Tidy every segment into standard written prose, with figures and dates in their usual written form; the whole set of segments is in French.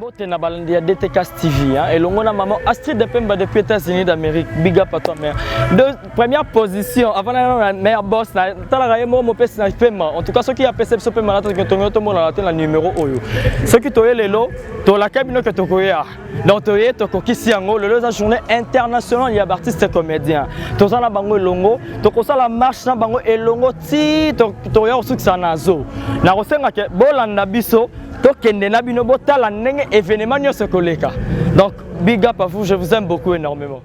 Bote na balandi ya DTK TV et l'ongona maman Astrid Pemba depuis États-Unis d'Amérique. Big up à toi mère. Première position avant la meilleure boss na tala mo mo pesi na Pemba. En tout cas ceux qui a perception Pemba na to to mo na la numéro oyo. Ceux qui toye lelo to la cabine que to koya. Donc toye to kokisi yango le la journée internationale ya artistes et comédiens. To za na bango elongo, to ko sala marche na bango elongo ti to ya osukisa nazo. Na kosenga ke bolanda biso tokende na bino botala ndenge événement nyonso koleka. Donc big up à vous, je vous aime beaucoup énormément.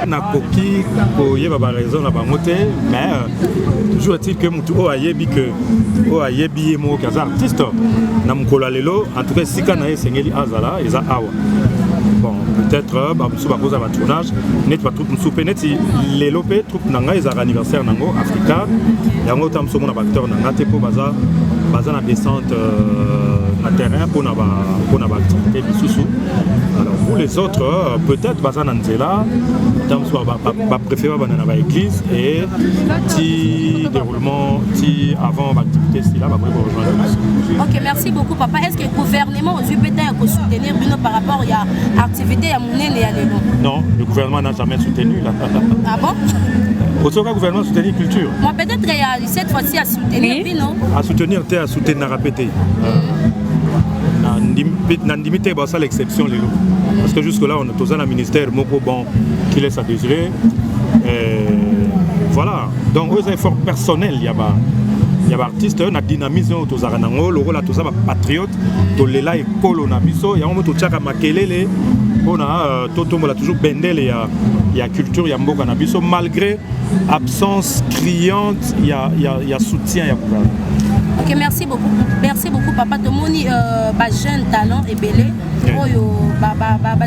Nakoki koyeba ba raison na bango te, mais toujours est-il que mutu o ayebi que o ayebi ye mo kaza artiste na mukolo lelo en tout cas sika na esengeli azala eza awa. Bon, peut-être ba musu ba koza ba tournage net ba troupe musu peneti lelo pe troupe nanga eza anniversaire nango Africa yango tam somo na ba acteur nanga te po baza na descente na terrain pour na ba activité bisusu. Alors pour les autres peut-être baza na nzela tam so ba préférer ba na ba église et ti déroulement ti avant l'activité si là ba pouvez rejoindre. OK, merci beaucoup papa. Est-ce que le gouvernement aussi peut-être soutenir bino par rapport à activité ya munene ya lelo? Non, le gouvernement n'a jamais soutenu là. Ah bon? Au le gouvernement soutenu culture. Moi peut-être cette fois-ci à soutenir bino. À soutenir te à soutenir répéter. Nandimité bah ça l'exception les parce que jusque là on a tous un ministère moko bon qui laisse à désirer. Voilà, donc aux efforts personnels il y a artiste na dynamisme to zaranango le rôle to za patriote to lela ekolo na biso ya mo to tchaka makelele on a toto mola toujours bendele ya culture ya mboka na biso malgré absence criante il y a soutien ya gouvernement. OK, merci beaucoup papa Tomoni jeune talent et belé oyo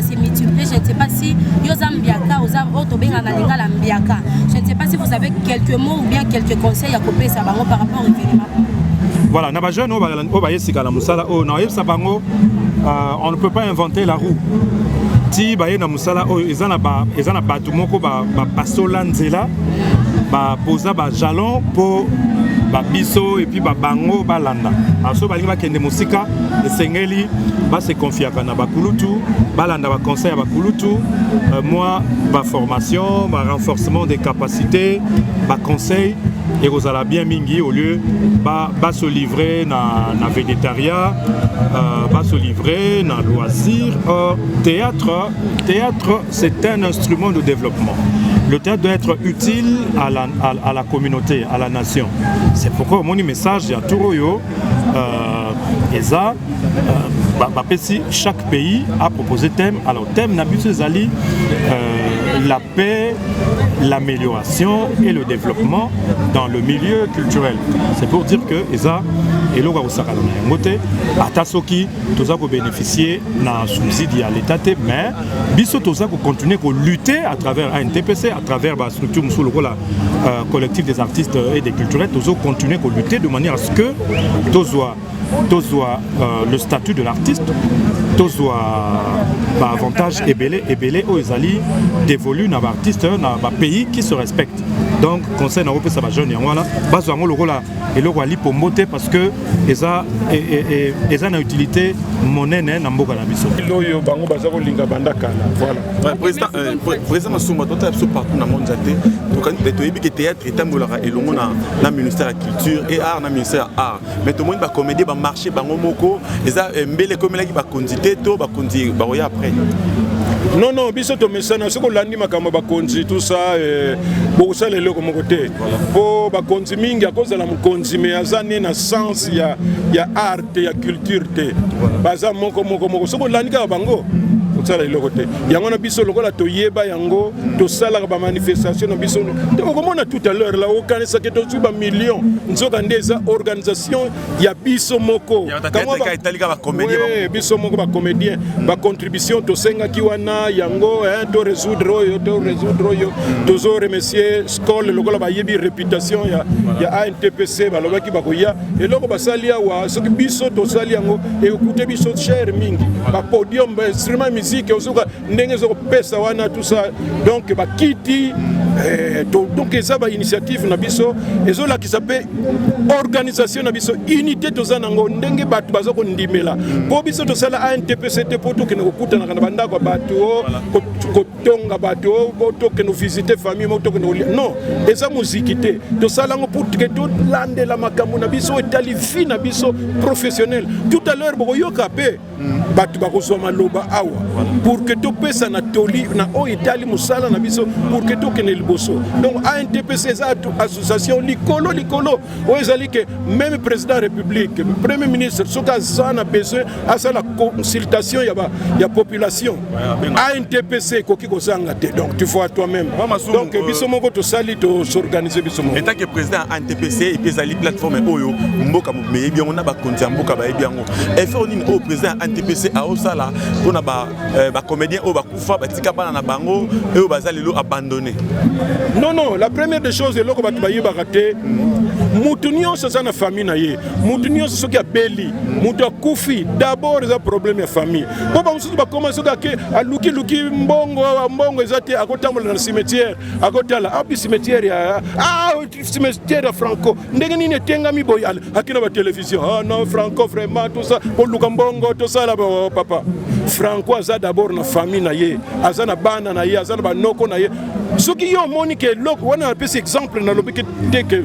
c'est multiplié. Je ne sais pas si Yozambiaka ou Benga na lingala mbiaka. Je ne sais pas si vous avez quelques mots ou bien quelques conseils à couper ça par rapport au événement. Voilà, na ba jeune o ba yesika la musala o na yesa bango on ne peut pas inventer la roue. Ti ba na musala o ezana batu moko ba pasola nzela posa ba jalon pour ba biso et puis ba bango ba landa aso balingi bakende musika esengeli ba se confiaka na bakulutu ba landa ba conseil ba kulutu moi ba formation ba renforcement des capacités ba conseil et rozala bien mingi au lieu ba se livrer na végétariat ba se livrer na loisir. Théâtre c'est un instrument de développement. Le théâtre doit être utile à la communauté, à la nation. C'est pourquoi mon message à Touroyo, chaque pays a proposé thème. Alors thème Nabusse Zali, la paix, l'amélioration et le développement dans le milieu culturel. C'est pour dire que Eza et l'Oga Osaka Ngote, Atasoki, tous pour bénéficier d'un subside à l'État, mais Bisso tous pour continuer à lutter à travers ANTPC, à travers la structure sous le rôle collectif des artistes et des culturels, tous continuer à lutter de manière à ce que tous le statut de l'artiste, tous avantage ébélé aux Izali dévolu dans l'artiste dans un pays qui se respecte. Donc conseil na ça va jeune voilà bazo le rôle et le roi pour monter parce que eza na utilité monnaie na mboka na biso loyo bango baza ko linga bandaka voilà président Masumba tout partout dans le monde ate donc to yebi que théâtre etambolaka elongo na ministère de la culture et art na ministère art mais tout le monde ba comédie ba marché bango moko eza mbele komela ki ba kondité to ba kondi ba roya après. Non, biso to mesana soko landi makamba bakonzi tout ça beaucoup ça les loko moko te po bakonzi mingi à cause de la mukonzi mais azane na sens ya art ya culture te baza moko soko landi ka bango sala iloko te yango na biso lokola toyeba yango to sala ba manifestation na biso to komona tout à l'heure là aucun ça que to suba million nzoka ndeza organisation ya biso moko kama ba italika ba comédien biso moko ba comédien ba contribution to senga kiwana yango to résoudre yo to zo remercier skol lokola ba yebi réputation ya ANTPC ba lobaki ba koya eloko ba salia wa so biso to sali yango e écouter biso cher mingi ba podium ba instrument musique osuka ndenge zo pesa wana tout ça donc ba kiti donc ça ba initiative na biso ezo la qui s'appelle organisation na biso unité to zanango ndenge batu bazo ko ndimela po biso to sala ANTPC te poto ke no kuta na banda ko batu ko tonga batu poto ke no visiter famille mo to ke no non eza musique te to sala ngo pour que tout lande la makambo na biso etali fi na biso professionnel tout à l'heure boko yoka pe batu ba ko soma loba awa pour que to pesa na toli na o itali musala na biso pour que to kene liboso donc ANTPC za association likolo o ezali que même président de la République premier ministre soka zana besoin à ça la consultation ya population ANTPC koki ko sanga te donc tu vois toi-même donc biso moko to sali to s'organiser biso moko étant que président ANTPC et puis ezali plateforme oyo mboka mo meyebi on na ba konti mboka ba yebi yango et faire une au président ANTPC a osala pona ba comédien au bakufa batika bana na bango et au bazali lo abandonné. Non, la première des choses est loko batu baye bakate mutu nyonso za na famille na ye mutu nyonso soki abeli mutu akufi d'abord eza problème ya famille po ba mususu ba commencer ka ke aluki mbongo ezate akotambola na cimetière akotala abi cimetière ya cimetière ya Franco ndenge nini etengami boy akina ba télévision non Franco vraiment tout ça pour luka mbongo tout ça là papa Franco aza d'abord na famille na ye aza na bana na ye aza na banoko na ye soki yo moni ke loko wana apesi exemple na lobiki te ke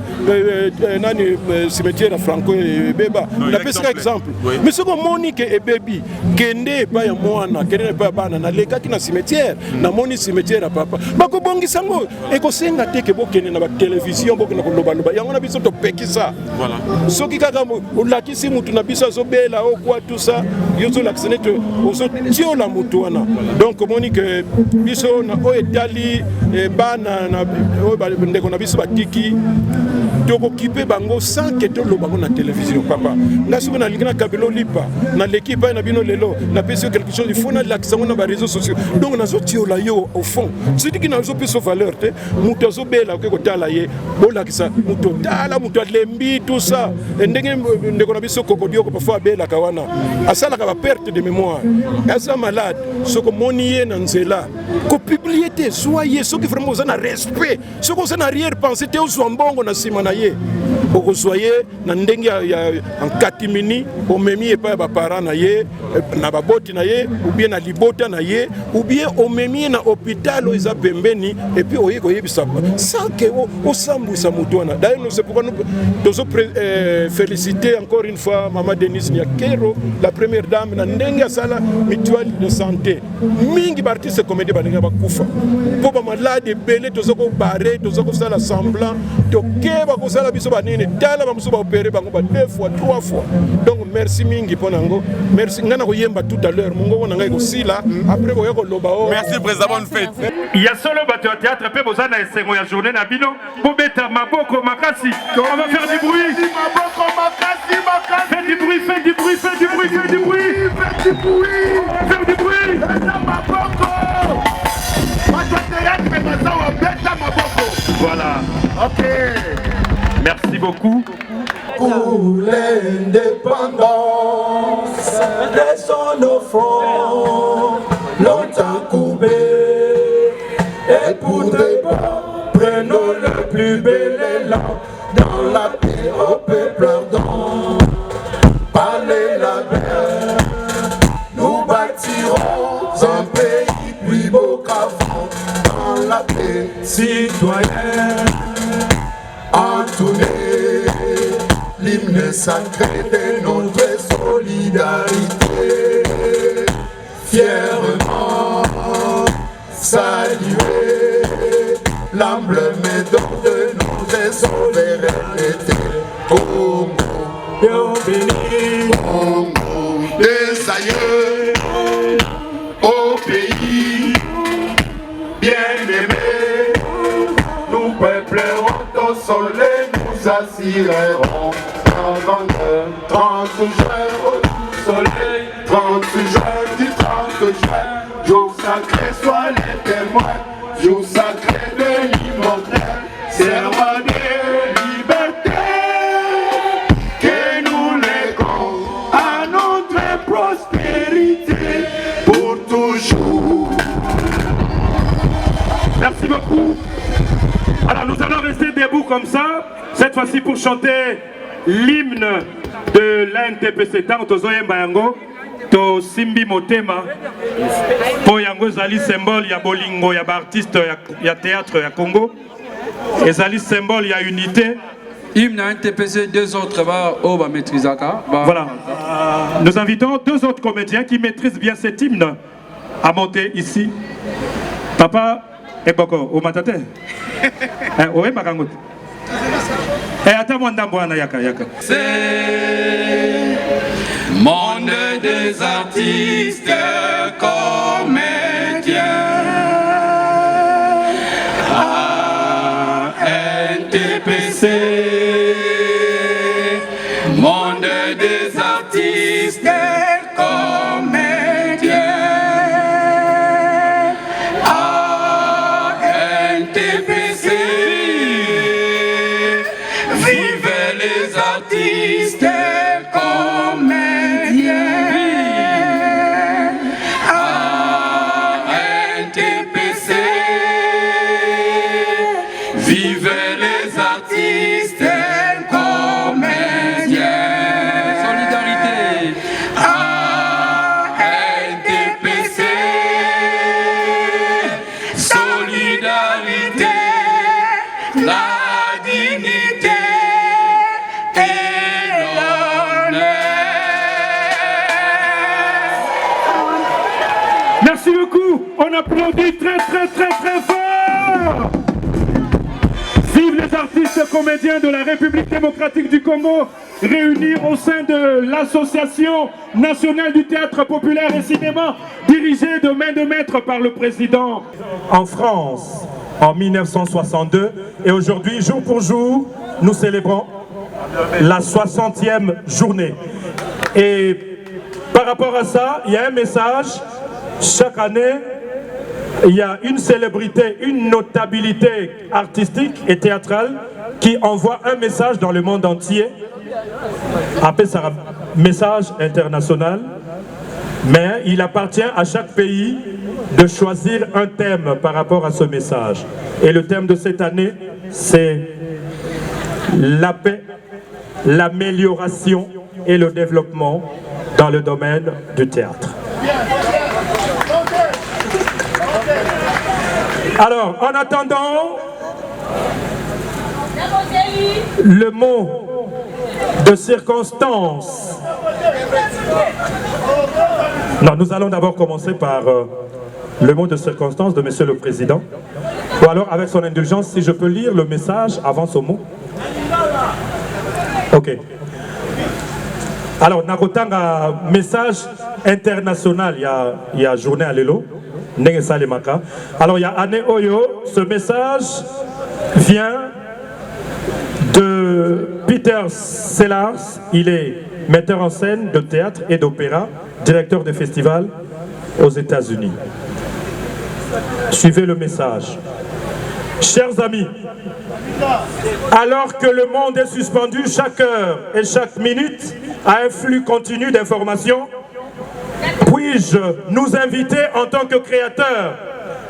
nani cimetière ya Franco beba na pesi exemple mais soko moni ke ebebi kende pa ya mwana kende pa bana na lekaki na cimetière na moni cimetière ya papa bako bongisa ngo ekosenga te ke bokene na ba télévision bokene ko loba yango na biso to pekisa voilà soki kaka ulakisi mutu na biso azobela o kwa tout ça yozo l'actionner ozo tio la mutu wana donc moni ke biso na o etali bana na ndeko na biso batiki tokokipe bango sans que tolo bango na télévision papa nga soki nalingi na kabelo lipa na l'équipe na bino lelo na pesi quelque chose il faut na lakisa ngo na ba réseaux sociaux donc nazotiola yo au fond sitiki nazopesa valeur te mutu azobela oke kotala ye bolakisa mutu otala mutu alembi tout ça ndenge ndeko na biso kokodio ko parfois abelaka wana asalaka ba perte de mémoire aza malade soko moni ye na nzela ko publier te soyez soki vraiment vous en respect soko vous en arrière pensée te uzwa mbongo na sima na ye okosoye na ndenge ya en katimini omemi epa ya bapara na ye na baboti na ye ou bien na libota na ye ou bien omemi na hôpital eza pembeni et puis oye koyebisa sans que osambwisa mutu wana d'ailleurs nous c'est pourquoi nous devons féliciter encore une fois Maman Denise Nyakero la première dame na ndenge ya sala mutuelle de santé mingi bartiste comédie balinga bakufa po ba malade belé tozoko barrer tozoko sala semblant tokeba ko sala biso banini tala bamuso ba opérer bango ba 2 fois 3 fois donc merci mingi ponango merci ngana ko yemba tout à l'heure mongo na ngai ko sila après ko yako loba o merci président bonne fête il y a solo bateau théâtre pe bozana esengo ya journée na bino bobeta maboko makasi on va faire du bruit maboko makasi makasi fais du bruit fais du bruit fais du bruit fais du bruit fais du bruit fais du bruit maboko bateau théâtre pe bozana beta maboko voilà OK merci beaucoup pour l'indépendance laissons nos fronts longtemps coupés et pour débat prenons le plus bel élan dans la paix au peuple ardent par les labeurs nous bâtirons un pays plus beau qu'avant dans la paix citoyenne entouré l'hymne sacré de notre solidarité fièrement saluer l'emblème d'or de notre souveraineté Congo béni Congo des aïeux au pays bien-aimé nous peuplerons au soleil nous assurerons 30 juin au soleil 30 juin du 30 juin jour sacré soit les témoins jour sacré de l'immortel serment de liberté que nous léguons à notre prospérité pour toujours. merci beaucoup alors nous allons rester debout comme ça cette fois-ci pour chanter l'hymne de l'ANTPC tant tozoyemba yango to simbi motema po yango ezali symbole ya bolingo ya baartiste ya théâtre ya Congo ezali symbole ya unité hymne à NTPC deux autres maîtrisaka voilà nous invitons deux autres comédiens qui maîtrisent bien cet hymne à monter ici papa eboko o matate o emakango attends moi ndamboana yaka c'est monde des artistes comédiens à NTPC monde des artistes comédiens à NTPC vive les artistes comédiens à NTPC vive les artistes comédiens solidarité à NTPC solidarité la dignité et l'honneur. merci beaucoup on applaudit très très très très fort vive les artistes comédiens de la République démocratique du Congo réunis au sein de l'Association nationale du théâtre populaire et cinéma dirigée de main de maître par le président. En France, en 1962. Et aujourd'hui, jour pour jour, nous célébrons la 60e journée. Et par rapport à ça, il y a un message. Chaque année, il y a une célébrité, une notabilité artistique et théâtrale qui envoie un message dans le monde entier. Après ça, message international. Mais il appartient à chaque pays de choisir un thème par rapport à ce message. Et le thème de cette année, c'est la paix, l'amélioration et le développement dans le domaine du théâtre. Alors, en attendant, le mot de circonstance. Non, nous allons d'abord commencer par le mot de circonstance de Monsieur le Président. Ou alors, avec son indulgence, si je peux lire le message avant ce mot. Ok. Alors, Nakotanga, message international, il y a journée à l'élo. Alors, il y a Anne Oyo. Ce message vient de Peter Sellars. Il est metteur en scène de théâtre et d'opéra, directeur de festival aux États-Unis. Suivez le message. Chers amis, alors que le monde est suspendu chaque heure et chaque minute à un flux continu d'informations, puis-je nous inviter en tant que créateurs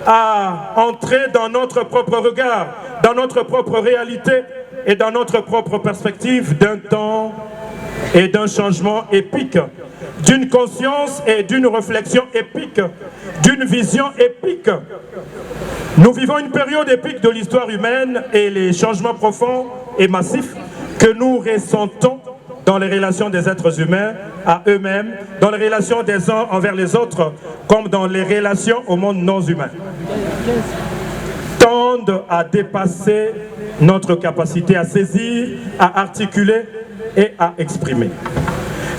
à entrer dans notre propre regard, dans notre propre réalité et dans notre propre perspective d'un temps et d'un changement épique, d'une conscience et d'une réflexion épique, d'une vision épique. Nous vivons une période épique de l'histoire humaine et les changements profonds et massifs que nous ressentons dans les relations des êtres humains à eux-mêmes, dans les relations des uns envers les autres, comme dans les relations au monde non humain, tendent à dépasser notre capacité à saisir, à articuler et à exprimer.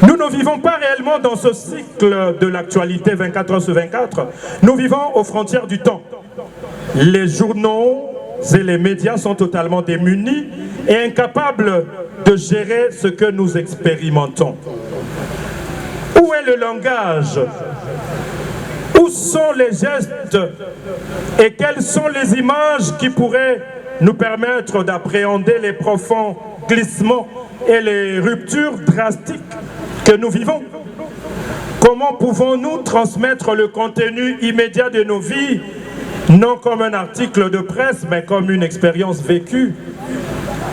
Nous ne vivons pas réellement dans ce cycle de l'actualité 24 heures sur 24. Nous vivons aux frontières du temps. Les journaux et les médias sont totalement démunis et incapables de gérer ce que nous expérimentons. Où est le langage? Où sont les gestes? Et quelles sont les images qui pourraient nous permettre d'appréhender les profonds glissements et les ruptures drastiques que nous vivons? Comment pouvons-nous transmettre le contenu immédiat de nos vies, non comme un article de presse, mais comme une expérience vécue?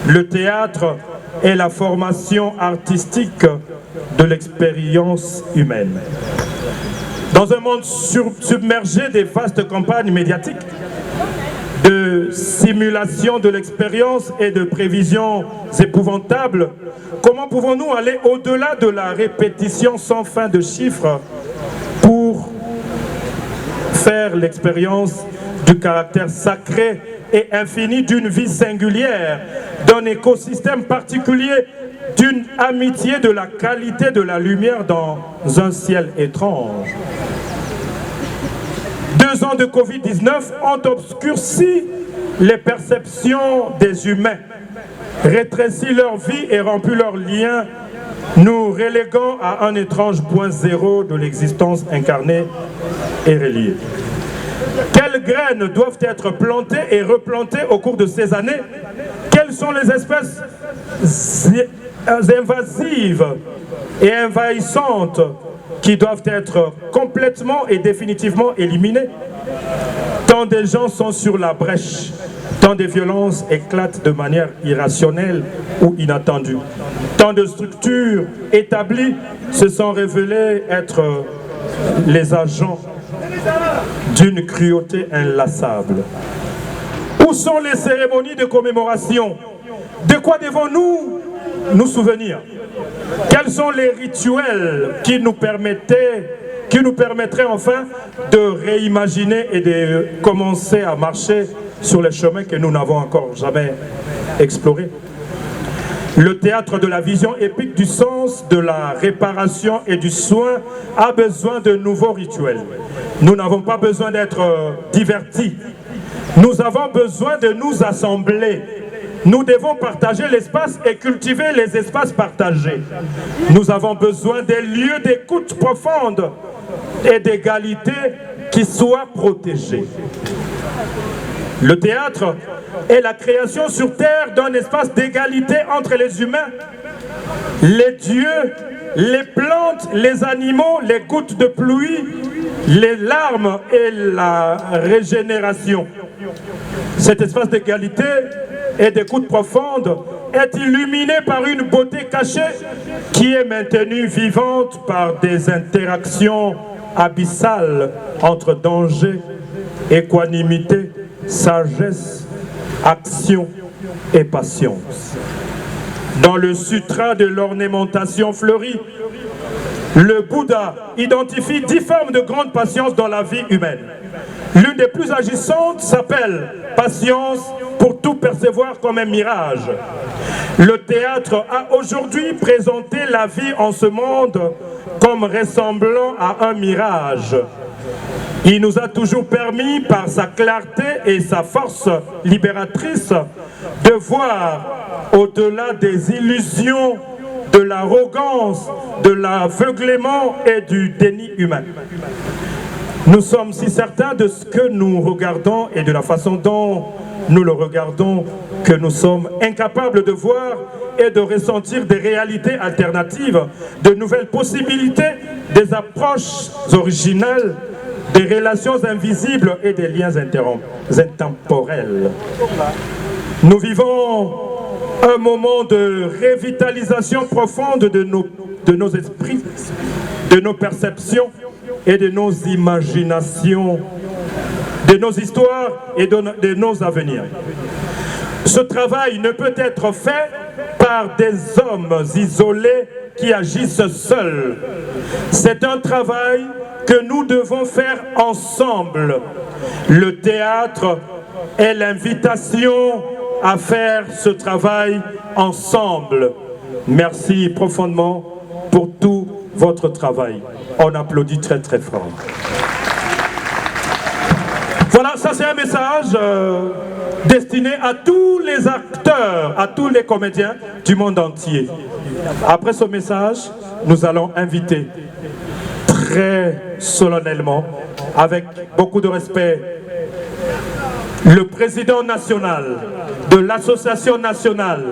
Le théâtre est la formation artistique de l'expérience humaine. Dans un monde submergé des vastes campagnes médiatiques, de simulation de l'expérience et de prévisions épouvantables, comment pouvons-nous aller au-delà de la répétition sans fin de chiffres pour faire l'expérience du caractère sacré et infini d'une vie singulière, d'un écosystème particulier, d'une amitié, de la qualité de la lumière dans un ciel étrange? 2 ans de Covid-19 ont obscurci les perceptions des humains, rétréci leur vie et rompu leurs liens, nous reléguant à un étrange point zéro de l'existence incarnée et reliée. Quelles graines doivent être plantées et replantées au cours de ces années? Quelles sont les espèces invasives et envahissantes qui doivent être complètement et définitivement éliminées? Tant de gens sont sur la brèche, tant de violences éclatent de manière irrationnelle ou inattendue. Tant de structures établies se sont révélées être les agents d'une cruauté inlassable. Où sont les cérémonies de commémoration? De quoi devons-nous nous souvenir? Quels sont les rituels qui nous permettraient enfin de réimaginer et de commencer à marcher sur les chemins que nous n'avons encore jamais explorés? Le théâtre de la vision épique du sens, de la réparation et du soin a besoin de nouveaux rituels. Nous n'avons pas besoin d'être divertis. Nous avons besoin de nous assembler. Nous devons partager l'espace et cultiver les espaces partagés. Nous avons besoin des lieux d'écoute profonde et d'égalité qui soient protégés. Le théâtre est la création sur terre d'un espace d'égalité entre les humains, les dieux, les plantes, les animaux, les gouttes de pluie, les larmes et la régénération. Cet espace d'égalité et d'écoute profonde est illuminé par une beauté cachée qui est maintenue vivante par des interactions abyssales entre danger, équanimité, sagesse, action et patience. Dans le sutra de l'ornementation fleurie, le Bouddha identifie 10 formes de grande patience dans la vie humaine. L'une des plus agissantes s'appelle patience pour tout percevoir comme un mirage. Le théâtre a aujourd'hui présenté la vie en ce monde comme ressemblant à un mirage. Il nous a toujours permis, par sa clarté et sa force libératrice, de voir au-delà des illusions, de l'arrogance, de l'aveuglement et du déni humain. Nous sommes si certains de ce que nous regardons et de la façon dont nous le regardons que nous sommes incapables de voir et de ressentir des réalités alternatives, de nouvelles possibilités, des approches originales, des relations invisibles et des liens intemporels. Nous vivons un moment de revitalisation profonde de nos esprits, de nos perceptions et de nos imaginations, de nos histoires et de nos avenirs. Ce travail ne peut être fait par des hommes isolés qui agissent seuls. C'est un travail que nous devons faire ensemble. Le théâtre est l'invitation à faire ce travail ensemble. Merci profondément pour tout votre travail. On applaudit très très fort. Voilà, ça c'est un message destiné à tous les acteurs, à tous les comédiens du monde entier. Après ce message, nous allons inviter très solennellement, avec beaucoup de respect, le président national de l'association nationale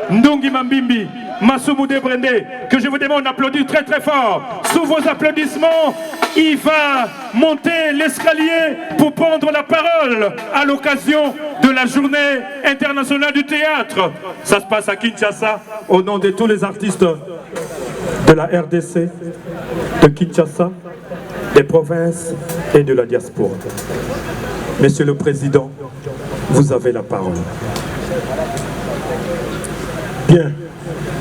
Ndongi Mambimbi, Massoumou Debrendé, que je vous demande d'applaudir très très fort. Sous vos applaudissements, il va monter l'escalier pour prendre la parole à l'occasion de la journée internationale du théâtre. Ça se passe à Kinshasa, au nom de tous les artistes de la RDC, de Kinshasa, des provinces et de la diaspora. Monsieur le Président, vous avez la parole. Bien,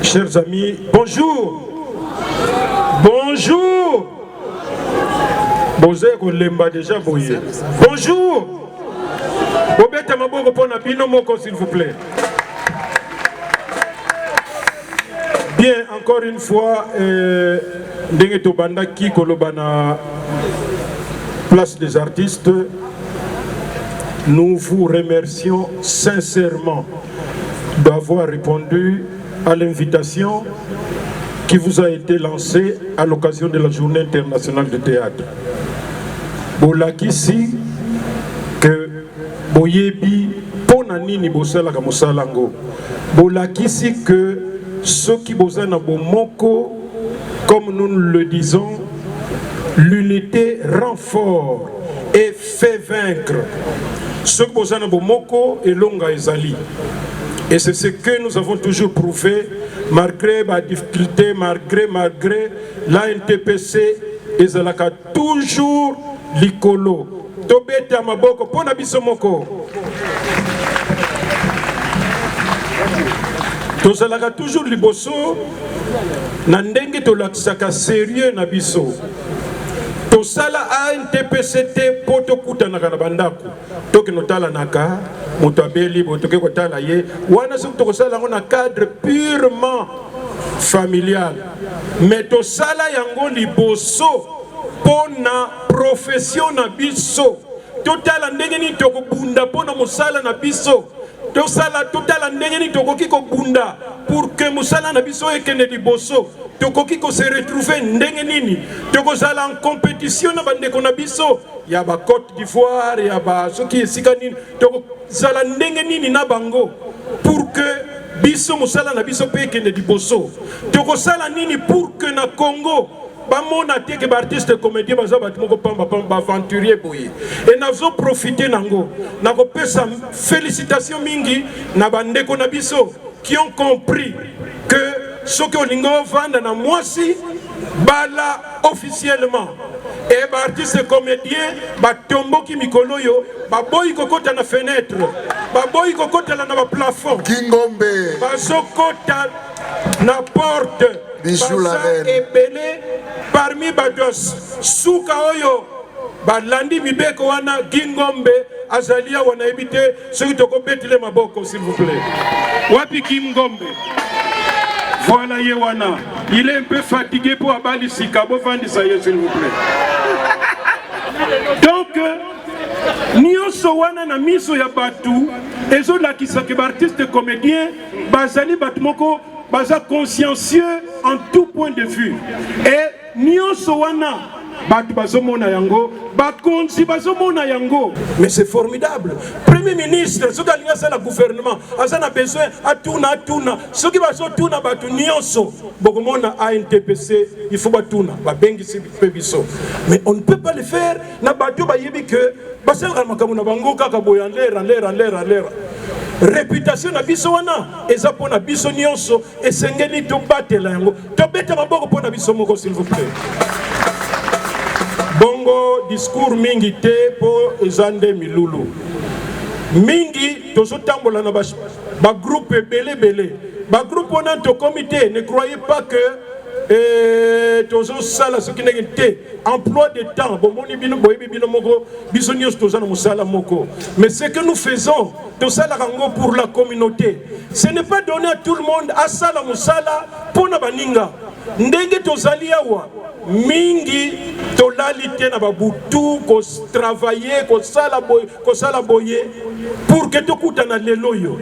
chers amis, bonjour. Bonjour. Bonjour. S'il vous plaît. Bien, encore une fois, place des artistes, nous vous remercions sincèrement d'avoir répondu à l'invitation qui vous a été lancée à l'occasion de la Journée internationale de théâtre. Bolakisi que Boyebi Ponanini Bosala Kamosalango. Bolakisi que ceux qui bosana Bomoko, comme nous le disons, l'unité rend fort et fait vaincre. Ceux qui bosana Bomoko et Longa Ezali. Et c'est ce que nous avons toujours prouvé, malgré la difficulté, malgré l'ANTPC, Ezalaka toujours l'icolo. Tobete Amaboko, Pona Bisomoko. Tozalaka toujours liboso, Nandenge tolakisaka sérieux na biso. Tosala ANTPCT poto kutanaka na bandako. Toki notala naka, mutabeli botoke kotala ye. Wana soki tokosala na cadre purement familial. Mais tosala yango liboso pona profession na biso. totala ndenge nini tokobunda mpona mosala na biso totala ndenge nini tokoki kobunda pour que mosala na biso ekende liboso tokoki kose retrouver ndenge nini tokozala en compétition na bandeko na biso ya ba Côte d'Ivoire ya ba soki esika nini tokozala ndenge nini na bango pour que biso mosala na biso pe ekende liboso tokozala nini pour que na Congo bamona te ke baartiste comédien baza bato moko pamba aventurier boye et nazo profiter nango nakopesa félicitations mingi na bandeko na biso qui ont compris que soki olingi ovanda na mwasi bala officiellement et baartiste comédien batomboki mikolo oyo baboyi kokota na fenêtre baboyi kokotela na baplafond Kingombe bazokota na porte Bijou la reine ebele parmi bados suka oyo balandi mibeko wana Kingombe azalia wana ebite soki tokobetile maboko s'il vous plaît wapi Kingombe voilà ye wana il est un peu fatigué pour abali sika bovandisa ye s'il vous plaît donc nyonso wana na miso ya batu ezolakisa ke baartiste comédien bazali batu moko baza consciencieux en tout point de vue et nyonso wana batu bazomona yango bakonzi bazomona yango mais c'est formidable premier ministre soki alingi asala gouvernement aza na besoin atuna soki bazotuna batu nyonso bokomona ANTPC il faut batuna babengisi mpe biso mais on ne peut pas le faire na batu bayebi ke basalaka makambo na bango kaka boya lera réputation na biso wana eza mpona biso nyonso esengeli tobatela yango tobeta maboko mpona biso moko s'il vous plaît bongo discours mingi te po eza nde milulu mingi tozotambola na bagroupe ebele bagroupe wana tokomi te ne croyez pas que tozosala soki ndenge te emploi de temps bomoni bino boyebi bino moko biso nyonso toza na mosala moko mais ce que nous faisons tosalaka yango pour la communauté ce n'est pas donné à tout le monde asala mosala mpona baninga ndenge tozali awa mingi tolali te na babutu kotravailler kosala boye pour que tokutana lelo yo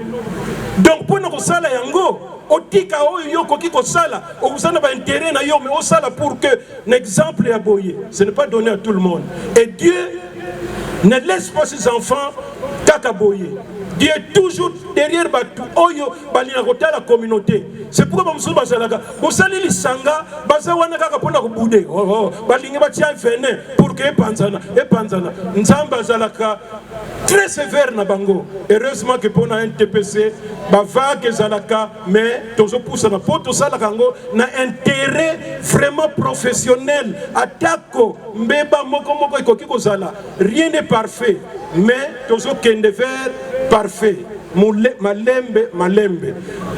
donc mpona kosala yango otika oyo yo koki kosala okozana ba intérêt na yo mais osala pour que l'exemple ya boye ce n'est pas donné à tout le monde et Dieu ne laisse pas ses enfants kaka boye Dieu est toujours derrière batu oyo balina kota la communauté c'est pourquoi bamusu bazalaka bosali lisanga baza wana kaka pona kobude balingi batia venin pour que epanzana nzamba azalaka très sévère na bango heureusement que pona NTPC bavake ezalaka mais tozopousa na po tosalaka yango na intérêt vraiment professionnel atako mbeba moko ekoki kozala rien n'est parfait mais tozokende vers parfait malembe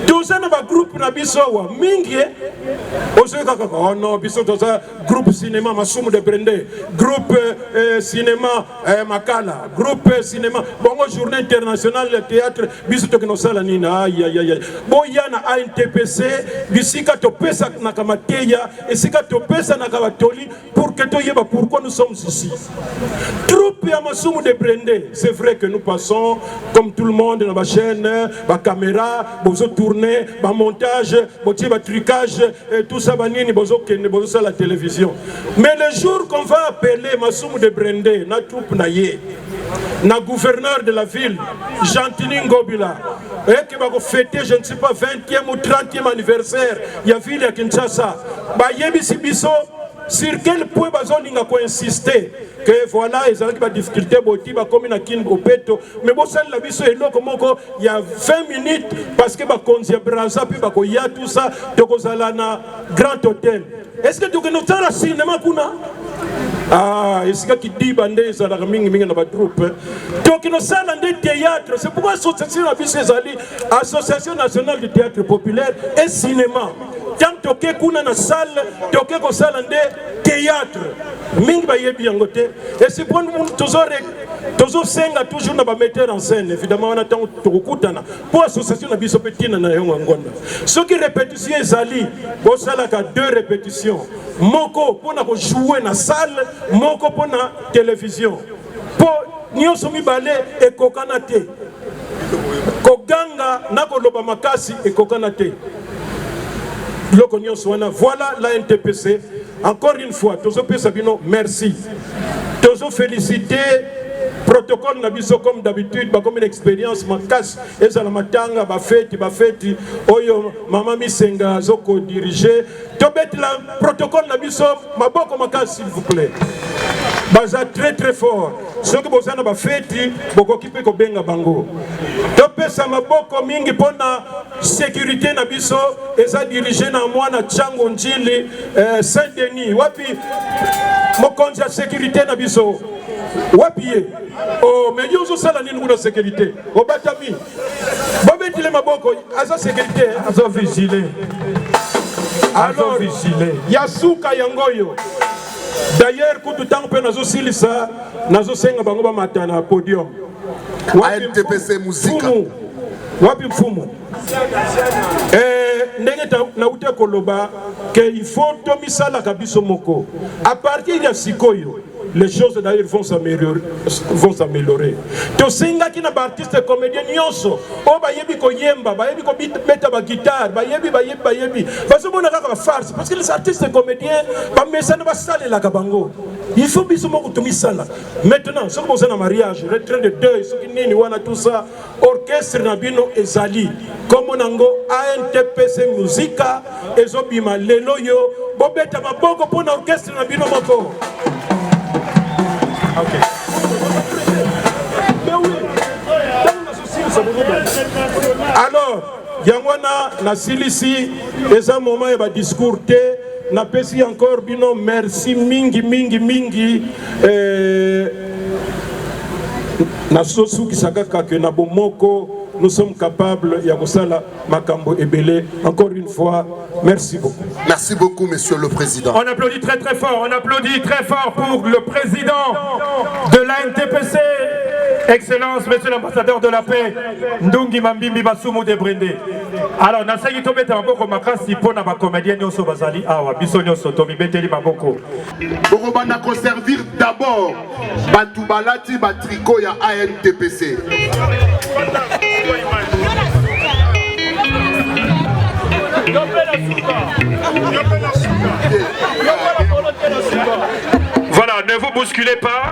toza na bagroupe na biso wa mingi ozoyekaka oh non biso toza groupe cinéma Masumu de Brende groupe cinéma Makala groupe cinéma bongo journée internationale de théâtre biso tokinosala nini aïe boya na ANTPC bisika topesa na kamateya esika topesa na kabatoli pour que toyeba pourquoi nous sommes ici troupe ya Masumu de Brende c'est vrai que nous passons comme tout le monde dans la chaîne ba caméra bozo tourner ba montage botie ba trucage tout ça banini bozo kende bozo ça la télévision mais le jour qu'on va appeler Masumu de Brende na troupe na ye na gouverneur de la ville Gentini Ngobila et qui va fêter je ne sais pas 20e ou 30e anniversaire ya ville ya Kinshasa ba yebisi biso sur quel point bazolinga ko insister que voilà ils ont des difficultés boti ba comme na kin opeto mais bon ça la biso eloko moko il y a 20 minutes parce que ba konzi braza puis ba ko ya tout ça tokozala na grand hôtel est-ce que tu connais la cinéma kuna ah est-ce que qui bande ça la mingi na ba troupe donc nous ça dans des théâtres c'est pourquoi association la biso ezali association nationale de théâtre populaire et cinéma tant toke kuna na salle toke ko salle de théâtre mingi ba yebi yango te et c'est pour nous toujours senga toujours na ba metteur en scène évidemment on attend tokutana pour association na biso petina na yango ngonda ce qui répétition ezali bo sala ka 2 répétitions moko pona ko jouer na salle moko pona télévision pour nyonso mibale ekokana te. Koganga na koloba makasi ekokana te. Biloko nyonso wana. Voilà la NTPC. Encore une fois, Tozo Pesabino, merci. Tozo féliciter protocole nabiso comme d'habitude, comme une expérience makasi. Eza la matanga, bafeti, oyo mama misenga zoko diriger. Tobet la protocole nabiso, maboko makasi s'il vous plaît. Baza très très fort. Ce que vous avez fait, beaucoup qui peut benga bango. Topé sa maboko mingi pona sécurité na biso eza dirigé na mwana Chango Njili Saint-Denis. Wapi mokonza sécurité na biso. Wapi oh mais yozo sala nini kuna sécurité. Obatami. Bobeti le maboko aza sécurité aza vigilé. Alors vigilé. Yasuka yangoyo. D'ailleurs, quand tout le nazo silisa, nazo senga bango ba matana podium. ANTPC musique. Wapi mfumu. Ndenge na ute koloba que il faut tomisala kabiso moko. À partir de sikoyo, les choses d'ailleurs vont s'améliorer. To singa ki na artiste comédien nyonso, o bayebi ko yemba, bayebi ko beta ba guitare, bayebi. Parce que on a ka farce parce que les artistes comédiens ba mesana ba sale la kabango. Il faut biso moko tomisala. Maintenant, ce que vous avez un mariage, retrait de deuil, ce qui nini wana tout ça, orchestre na bino ezali. Comme nango ANTPC musica ezobima lelo yo, bobeta maboko pona orchestre na bino moko. Okay. Alors, Yangwana na silisi eza moment ya ba discours te na pesi encore bino merci mingi na sosu kisaka que na bomoko nous sommes capables ya kosala makambo ebele. Encore une fois, merci beaucoup. Merci beaucoup, monsieur le président. On applaudit très très fort, pour le président de la NTPC. Excellence, monsieur l'ambassadeur de la paix, Ndungi Mambimbi Basumu de Brindé. Alors, Nasagi Tobete Maboko Makasi pour na comédien Nyoso Bazali Awa, Bisonyo Sotomi Beteli Maboko. On va servir d'abord Batoubalati Batriko ya ANTPC. Voilà, ne vous bousculez pas.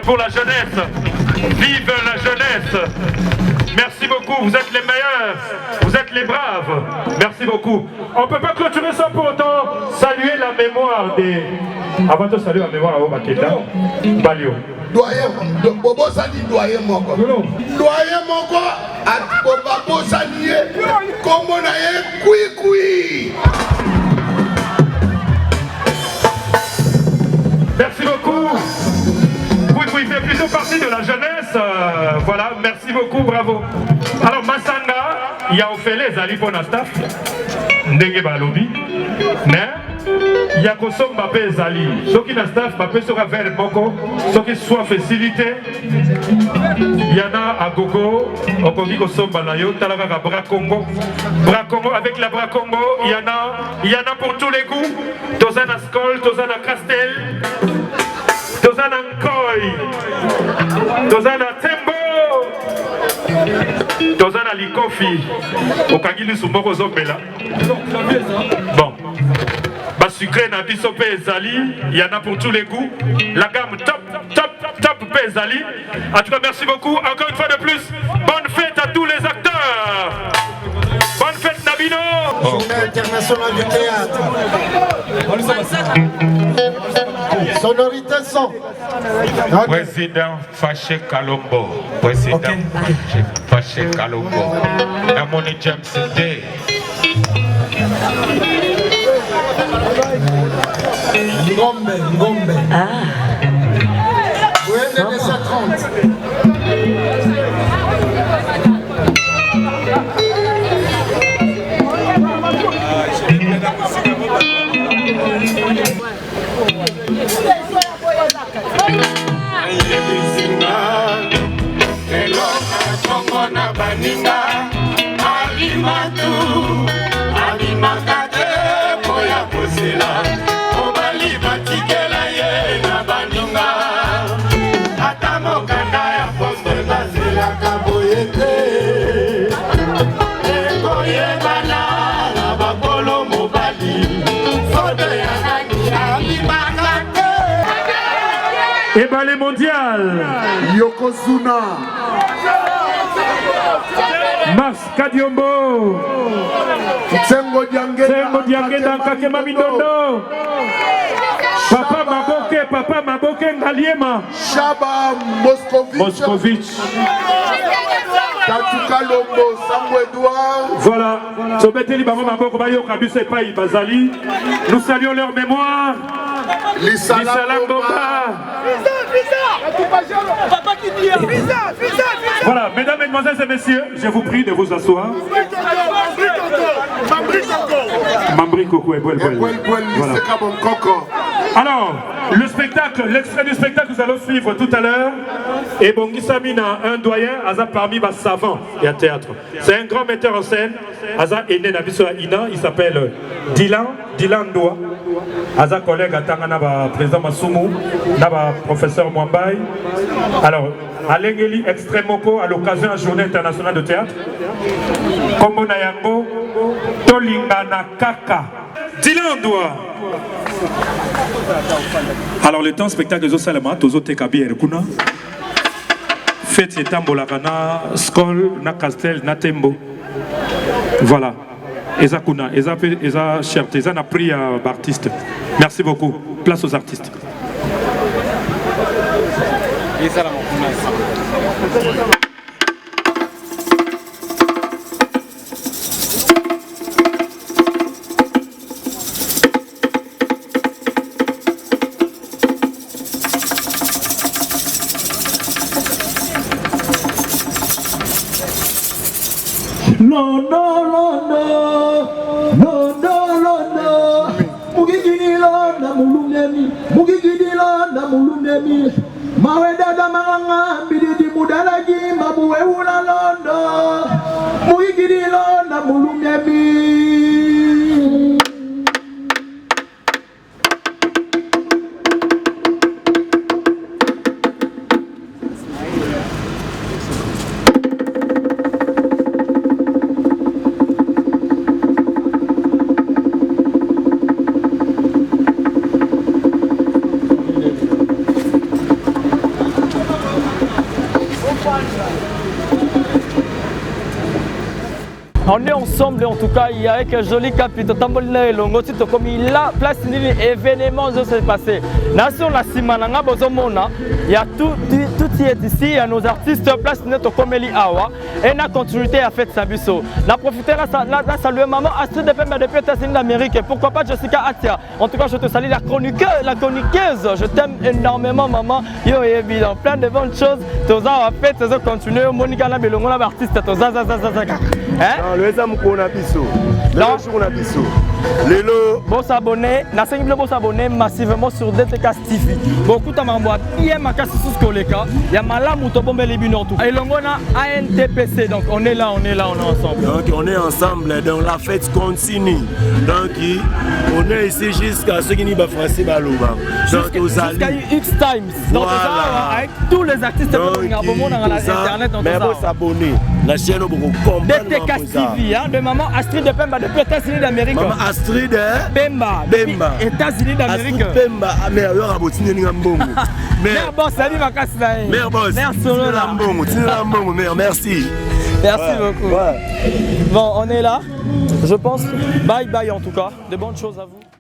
Pour la jeunesse. Vive la jeunesse. Merci beaucoup, vous êtes les meilleurs, vous êtes les braves. Merci beaucoup. On ne peut pas clôturer ça pour autant saluer la mémoire des... Avant de saluer la mémoire à Obaketa, Balio. Doyen, Bobo Sani, doyen Moko. Doyen Moko, à Bobo Sani, comme on a Koui. Merci beaucoup. Oui, fait plutôt partie de la jeunesse. Voilà, merci beaucoup, bravo. Alors, Masanga, il y a Ophélie Zali pour la staff. Ndenge Balobi. Mais, il y a Kosom Mbappé Zali. Ceux qui na staff, Mbappé sera vers Moko. Ceux qui soient facilités. Il y en a à Gogo. On dit Kosom Balayo. Talaga Bra Congo. Bra Congo, avec la Bra Congo, il y en a pour tous les goûts. Tozana Skol, Tozana Castel. Tozana Nkoi, Tozana Tembo, Tozana Likofi, Okagili Sumoko Zombela. Bon, bas sucré na biso Zali, il y en a pour tous les goûts. La gamme top Zali. En tout cas, merci beaucoup. Encore une fois de plus, bonne fête à tous les acteurs. Bonne fête Nabino. Journée internationale du théâtre. Sonorité son. Président Fâché Kalombo. Président Fâché Kalombo. Harmony James Day. Ngombe. Vous de 30. Ballet mondial. Yokozuna. Mars Kadiombo. Tsengo Diangue dans Kakema Mindondo. Papa Maboke Ngaliema. Shaba Moscovitch. Tatuka Lombo, Sambo Edouard. Voilà, Sobeteli Bango Maboko Bayo Kabuse Payi Bazali. Nous saluons leur mémoire. Lissalam Bomba. Voilà, mesdames, mesdemoiselles et messieurs, je vous prie de vous asseoir. Mambri Coco et Bouel. Voilà. Alors, le spectacle, l'extrait du spectacle que nous allons suivre tout à l'heure, et Bongi Samina, un doyen, Aza parmi les savants et à théâtre. C'est un grand metteur en scène, Aza est né Nabiso Ina, il s'appelle Dylan Doa. Aza collègue à Tangana, président Masumu, Naba professeur Mwambai. Alors, Alengeli Extremoko à l'occasion de la journée internationale de théâtre. Kombo Nayango, Tolingana Kaka. Dylan Doa. Alors le temps spectacle de Salama, Tozo Tekabi et Rekuna. Fête et Tambolakana, Skol, na Castel, na Tembo. Voilà. Eza Kuna, Eza Cherte, Eza n'a pris artiste. Merci beaucoup. Place aux artistes. Maweda manga bididi mudalagi mabuwe ula londo muigidi londa mulumemi. On est ensemble en tout cas, il y a avec un joli capitaine Tambolina et Longo, comme il a place événement de se passer. Nation la Simananga Bozomona, il y a tout qui est ici, il y a nos artistes place net comme Eli Awa et la continuité à fait Sabiso. La profiter la saluer maman Astrid Pemba depuis les États-Unis d'Amérique. Pourquoi pas Jessica Atia. En tout cas, je te salue la chroniqueuse. Je t'aime énormément maman. Yo et bien plein de bonnes choses. Toza a fait, toza continuer. Monica na belongo na artiste toza hein? Le examen qu'on a biso. Le jour on a biso. Lelo, bon s'abonner, na sengi bon s'abonner massivement sur DTK TV. Beaucoup de mambo bien makasi sous koleka. Ya malamu to bombe libino tout. Et longona ANTPC. Donc on est là, on est ensemble. Donc on est ensemble, donc la fête continue. Donc on est ici jusqu'à ce qu'il n'y ait pas français balouba. Jusqu'à X Times. Donc voilà. Avec tous les artistes de internet. Mais bon s'abonner. La chaîne beaucoup comprendre. DTK TV, hein, de maman Astrid Pemba depuis les États-Unis d'Amérique. Maman Astrid Pemba. États-Unis d'Amérique. Astrid Pemba, mais il y aura beaucoup de Ningambongo. Mère boss, salut ma casse là. Mère boss. Merci. Merci beaucoup. Ouais. Bon, on est là. Je pense. Bye bye en tout cas. De bonnes choses à vous.